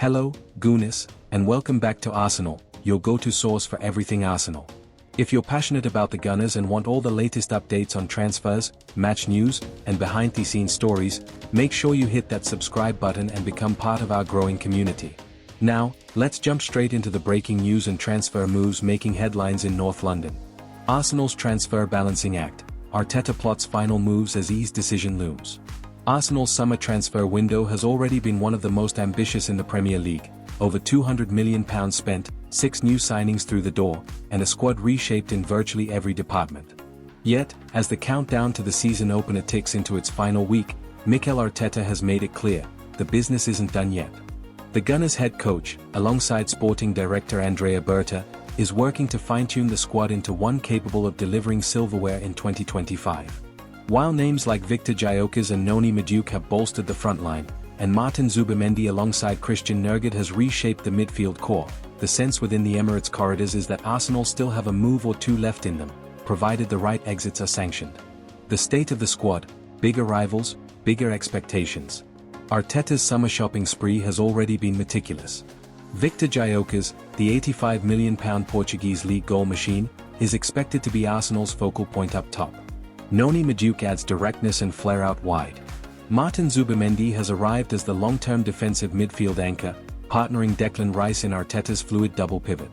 Hello, Goonies, and welcome back to Arsenal, your go-to source for everything Arsenal. If you're passionate about the Gunners and want all the latest updates on transfers, match news, and behind-the-scenes stories, make sure you hit that subscribe button and become part of our growing community. Now, let's jump straight into the breaking news and transfer moves making headlines in North London. Arsenal's transfer balancing act. Arteta plots final moves as EZE decision looms. Arsenal's summer transfer window has already been one of the most ambitious in the Premier League, over £200 million spent, 6 new signings through the door, and a squad reshaped in virtually every department. Yet, as the countdown to the season opener ticks into its final week, Mikel Arteta has made it clear, the business isn't done yet. The Gunners' head coach, alongside sporting director Andrea Berta, is working to fine-tune the squad into one capable of delivering silverware in 2025. While names like Victor Gyökeres and Noni Madueke have bolstered the front line, and Martin Zubimendi alongside Christian Nurkic has reshaped the midfield core, the sense within the Emirates corridors is that Arsenal still have a move or two left in them, provided the right exits are sanctioned. The state of the squad, bigger rivals, bigger expectations. Arteta's summer shopping spree has already been meticulous. Victor Gyökeres, the £85 million Portuguese league goal machine, is expected to be Arsenal's focal point up top. Noni Madueke adds directness and flair out wide. Martin Zubimendi has arrived as the long-term defensive midfield anchor, partnering Declan Rice in Arteta's fluid double pivot.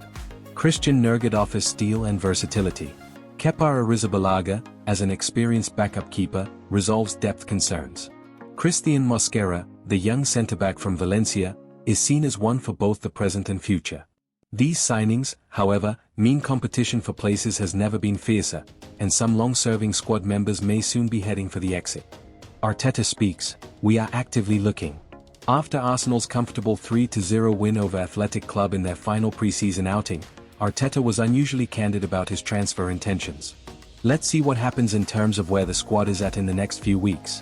Christian Nurkic offers steel and versatility. Kepa Arrizabalaga, as an experienced backup keeper, resolves depth concerns. Christian Mosquera, the young centre-back from Valencia, is seen as one for both the present and future. These signings, however, mean competition for places has never been fiercer, and some long-serving squad members may soon be heading for the exit. Arteta speaks, "We are actively looking." After Arsenal's comfortable 3-0 win over Athletic Club in their final pre-season outing, Arteta was unusually candid about his transfer intentions. "Let's see what happens in terms of where the squad is at in the next few weeks.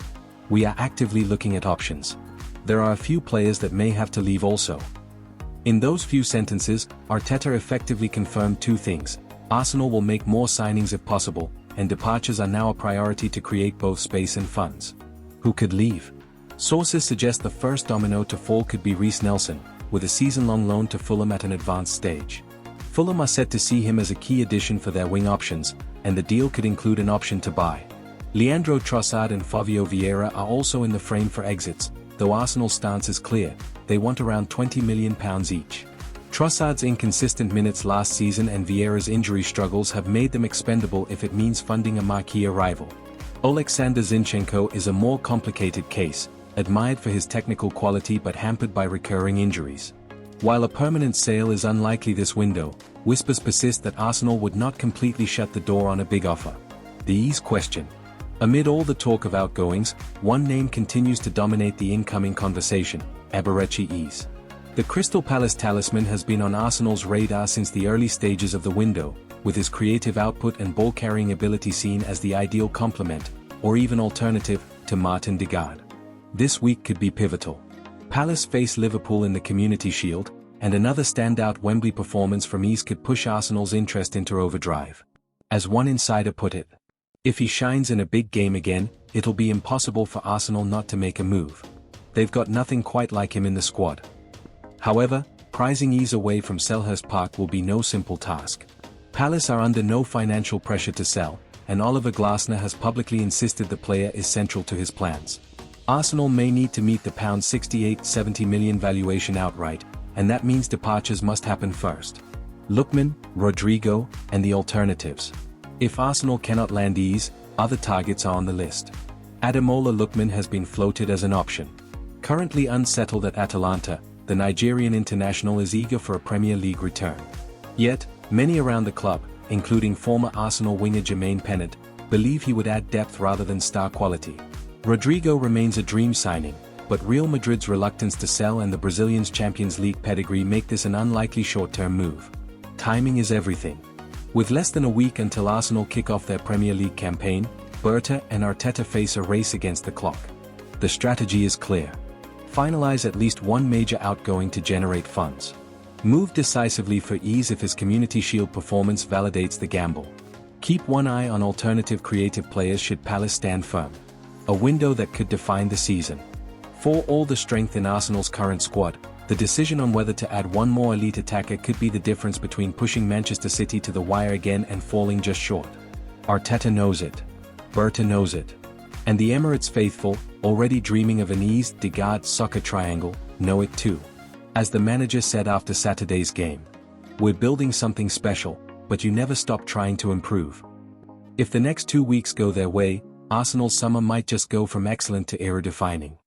We are actively looking at options. There are a few players that may have to leave also." In those few sentences, Arteta effectively confirmed two things: Arsenal will make more signings if possible, and departures are now a priority to create both space and funds. Who could leave? Sources suggest the first domino to fall could be Reiss Nelson, with a season-long loan to Fulham at an advanced stage. Fulham are set to see him as a key addition for their wing options, and the deal could include an option to buy. Leandro Trossard and Fabio Vieira are also in the frame for exits, though Arsenal's stance is clear, they want around £20 million each. Trossard's inconsistent minutes last season and Vieira's injury struggles have made them expendable if it means funding a marquee arrival. Oleksandr Zinchenko is a more complicated case, admired for his technical quality but hampered by recurring injuries. While a permanent sale is unlikely this window, whispers persist that Arsenal would not completely shut the door on a big offer. The EZE question. Amid all the talk of outgoings, one name continues to dominate the incoming conversation: Eberechi Eze. The Crystal Palace talisman has been on Arsenal's radar since the early stages of the window, with his creative output and ball-carrying ability seen as the ideal complement, or even alternative, to Martin Degaard. This week could be pivotal. Palace face Liverpool in the Community Shield, and another standout Wembley performance from Eze could push Arsenal's interest into overdrive. As one insider put it, "If he shines in a big game again, it'll be impossible for Arsenal not to make a move. They've got nothing quite like him in the squad." However, prizing Eze away from Selhurst Park will be no simple task. Palace are under no financial pressure to sell, and Oliver Glasner has publicly insisted the player is central to his plans. Arsenal may need to meet the £68-70 million valuation outright, and that means departures must happen first. Lookman, Rodrigo, and the alternatives. If Arsenal cannot land Eze, other targets are on the list. Ademola Lookman has been floated as an option. Currently unsettled at Atalanta, the Nigerian international is eager for a Premier League return. Yet, many around the club, including former Arsenal winger Jermaine Pennant, believe he would add depth rather than star quality. Rodrigo remains a dream signing, but Real Madrid's reluctance to sell and the Brazilian's Champions League pedigree make this an unlikely short-term move. Timing is everything. With less than a week until Arsenal kick off their Premier League campaign, Berta and Arteta face a race against the clock. The strategy is clear. Finalize at least one major outgoing to generate funds. Move decisively for Eze if his Community Shield performance validates the gamble. Keep one eye on alternative creative players should Palace stand firm. A window that could define the season. For all the strength in Arsenal's current squad, The decision on whether to add one more elite attacker could be the difference between pushing Manchester City to the wire again and falling just short. Arteta knows it. Berta knows it. And the Emirates faithful, already dreaming of an EZE Saka triangle, know it too. As the manager said after Saturday's game, "We're building something special, but you never stop trying to improve." If the next 2 weeks go their way, Arsenal's summer might just go from excellent to era-defining.